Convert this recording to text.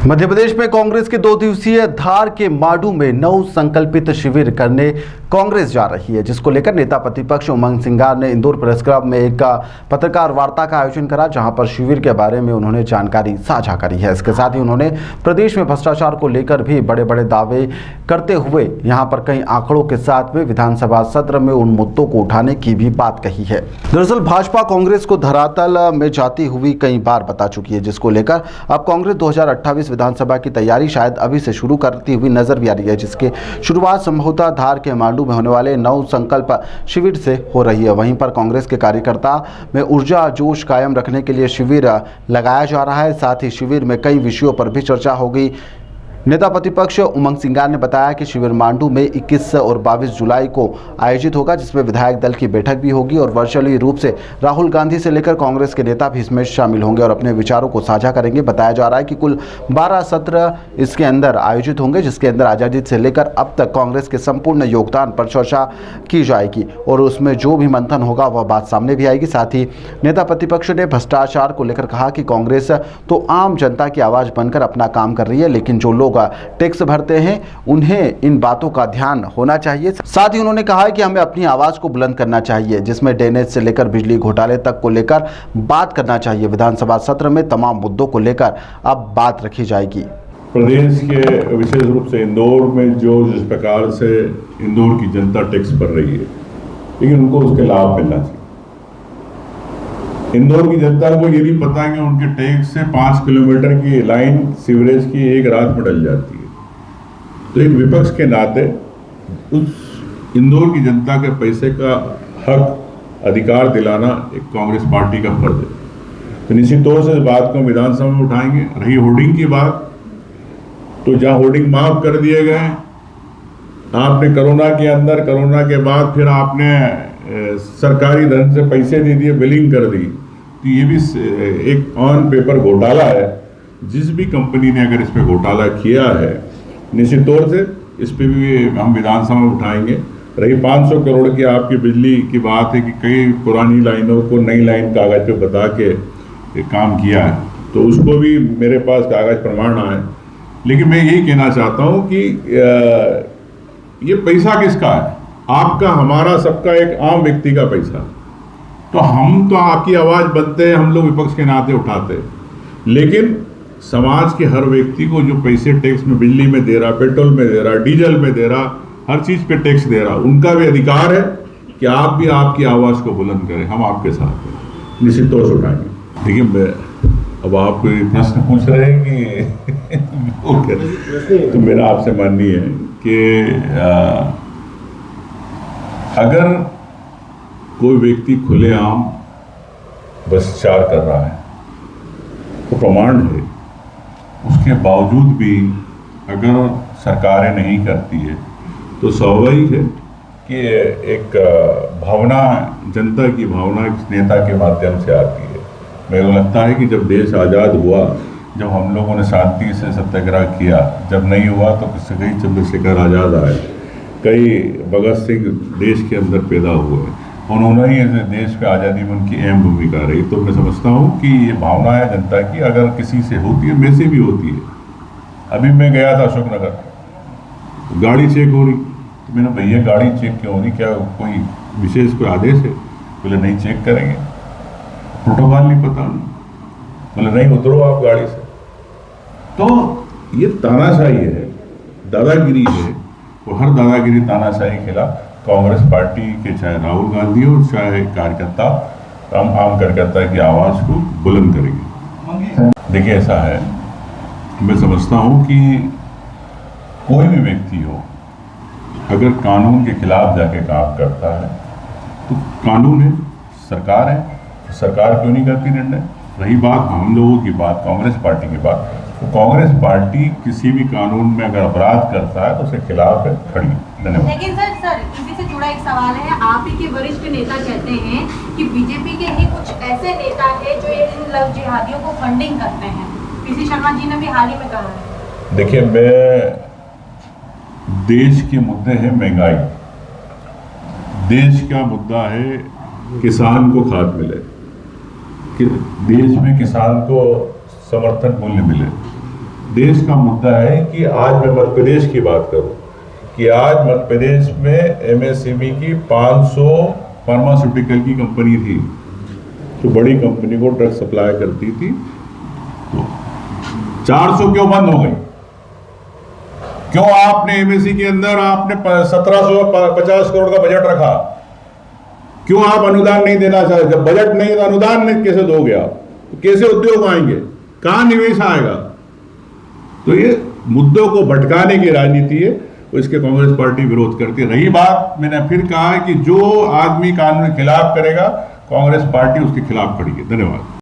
मध्य प्रदेश में कांग्रेस के 2 दिवसीय धार के माडू में नव संकल्पित शिविर करने कांग्रेस जा रही है, जिसको लेकर नेता प्रतिपक्ष उमंग सिंगार ने इंदौर प्रेस क्लब में एक पत्रकार वार्ता का आयोजन करा, जहां पर शिविर के बारे में उन्होंने जानकारी साझा करी है। इसके साथ ही उन्होंने प्रदेश में भ्रष्टाचार को लेकर भी बड़े बड़े दावे करते हुए यहां पर कई आंकड़ों के साथ में विधानसभा सत्र में उन मुद्दों को उठाने की भी बात कही है। दरअसल भाजपा कांग्रेस को धरातल में जाती हुई कई बार बता चुकी है, जिसको लेकर अब कांग्रेस 2028 विधानसभा की तैयारी शायद अभी से शुरू करती हुई नजर भी आ रही है, जिसके शुरुआत संभवतः धार के मांडू में होने वाले नव संकल्प शिविर से हो रही है। वहीं पर कांग्रेस के कार्यकर्ता में ऊर्जा जोश कायम रखने के लिए शिविर लगाया जा रहा है। साथ ही शिविर में कई विषयों पर भी चर्चा होगी। नेता प्रतिपक्ष उमंग सिंगार ने बताया कि शिविर मांडू में 21 और 22 जुलाई को आयोजित होगा, जिसमें विधायक दल की बैठक भी होगी और वर्चुअली रूप से राहुल गांधी से लेकर कांग्रेस के नेता भी इसमें शामिल होंगे और अपने विचारों को साझा करेंगे। बताया जा रहा है कि कुल 12 सत्र इसके अंदर आयोजित होंगे, जिसके अंदर आज़ादी से लेकर अब तक कांग्रेस के संपूर्ण योगदान पर चर्चा की जाएगी और उसमें जो भी मंथन होगा वह बात सामने भी आएगी। साथ ही नेता प्रतिपक्ष ने भ्रष्टाचार को लेकर कहा कि कांग्रेस तो आम जनता की आवाज़ बनकर अपना काम कर रही है, लेकिन जो लोग टैक्स भरते हैं उन्हें इन बातों का ध्यान होना चाहिए। साथ ही उन्होंने कहा है कि हमें अपनी आवाज को बुलंद करना चाहिए, जिसमें ड्रेनेज से लेकर बिजली घोटाले तक को लेकर बात करना चाहिए। विधानसभा सत्र में तमाम मुद्दों को लेकर अब बात रखी जाएगी। प्रदेश के विशेष रूप से इंदौर में जिस प्रकार से इंदौर की जनता टैक्स भर रही है, लेकिन उनको उसके लाभ मिलना चाहिए। इंदौर की जनता को ये नहीं पता कि उनके टैक्स से 5 किलोमीटर की लाइन सीवरेज की एक रात में डल जाती है। तो एक विपक्ष के नाते उस इंदौर की जनता के पैसे का हक अधिकार दिलाना एक कांग्रेस पार्टी का फर्ज है। तो निश्चित तौर से इस बात को विधानसभा में उठाएंगे। रही होर्डिंग की बात, तो जहां होर्डिंग माफ कर दिए गए, आपने कोरोना के अंदर, कोरोना के बाद फिर आपने सरकारी धन से पैसे दे दिए, बिलिंग कर दी, तो ये भी एक ऑन पेपर घोटाला है। जिस भी कंपनी ने अगर इस पे घोटाला किया है, निश्चित तौर से इस पे भी हम विधानसभा में उठाएंगे। रही 500 करोड़ की आपकी बिजली की बात है कि कई पुरानी लाइनों को नई लाइन कागज पे बता के काम किया है, तो उसको भी मेरे पास कागज प्रमाण आए। लेकिन मैं यही कहना चाहता हूँ कि ये पैसा किसका है? आपका, हमारा, सबका, एक आम व्यक्ति का पैसा। तो हम तो आपकी आवाज़ बनते हैं, हम लोग विपक्ष के नाते उठाते हैं, लेकिन समाज के हर व्यक्ति को जो पैसे टैक्स में बिजली में दे रहा, पेट्रोल में दे रहा, डीजल में दे रहा, हर चीज़ पे टैक्स दे रहा, उनका भी अधिकार है कि आप भी आपकी आवाज़ को बुलंद करें। हम आपके साथ हैं, निश्चित तौर से उठाएंगे। देखिए, अब आप कोई प्रश्न पूछ रहे हैं कि तो मेरा आपसे माननीय है कि अगर कोई व्यक्ति खुलेआम भ्रष्टाचार कर रहा है, वो प्रमाण है, उसके बावजूद भी अगर सरकारें नहीं करती है, तो स्वाभाविक है कि एक भावना, जनता की भावना एक नेता के माध्यम से आती है। मेरे को लगता है कि जब देश आज़ाद हुआ, जब हम लोगों ने शांति से सत्याग्रह किया, जब नहीं हुआ तो कई चंद्रशेखर आज़ाद आए, कई भगत सिंह देश के अंदर पैदा हुए, उन्होंने ही देश के आज़ादी में उनकी अहम भूमिका रही। तो मैं समझता हूँ कि ये भावना है जनता की, अगर किसी से होती है, मेरे से भी होती है। अभी मैं गया था अशोकनगर, गाड़ी चेक हो रही, तो मैंने, भैया गाड़ी चेक क्यों हो रही, क्या कोई विशेष कोई आदेश है? बोले नहीं, चेक करेंगे, प्रोटोकॉल नहीं पता। बोले नहीं, उतरो आप गाड़ी से। तो ये तानाशाही है, दादागिरी है, और हर दादागिरी तानाशाही के खिलाफ कांग्रेस पार्टी के, चाहे राहुल गांधी हो, चाहे कार्यकर्ता, आम कार्यकर्ता की आवाज़ को बुलंद करेंगे। देखिए, ऐसा है, मैं समझता हूँ कि कोई भी व्यक्ति हो, अगर कानून के खिलाफ जाके काम करता है, तो कानून है, सरकार है, तो सरकार क्यों नहीं करती निर्णय? रही बात हम लोगों की बात, कांग्रेस पार्टी की बात, तो कांग्रेस पार्टी किसी भी कानून में अगर अपराध करता है तो उसके खिलाफ है, खड़ी। धन्यवाद। लेकिन सर इसी से जुड़ा एक सवाल है, आप ही के वरिष्ठ नेता कहते हैं कि बीजेपी के ही कुछ ऐसे नेता हैं जो इन लव जिहादियों को फंडिंग करते हैं। पीसी शर्मा जी ने भी हाल ही में कहा है। देखिए, देश के मुद्दे हैं महंगाई, देश का मुद्दा है किसान को खाद मिले, कि देश में किसान को समर्थन मूल्य मिले, देश का मुद्दा है कि आज मैं मध्य प्रदेश की बात करूं कि आज मध्य प्रदेश में एमएसएमई की 500 फार्मास्यूटिकल की कंपनी थी जो बड़ी कंपनी को ड्रग सप्लाई करती थी, तो 400 क्यों बंद हो गई? क्यों आपने एमएससी के अंदर आपने 1750 करोड़ का बजट रखा? क्यों आप अनुदान नहीं देना चाहते? जब बजट नहीं तो अनुदान नहीं कैसे दोगे आप? तो कैसे उद्योग आएंगे? कहां निवेश आएगा? तो ये मुद्दों को भटकाने की राजनीति है, इसके कांग्रेस पार्टी विरोध करती है। रही बात, मैंने फिर कहा है कि जो आदमी कानून के खिलाफ करेगा, कांग्रेस पार्टी उसके खिलाफ खड़ी है। धन्यवाद।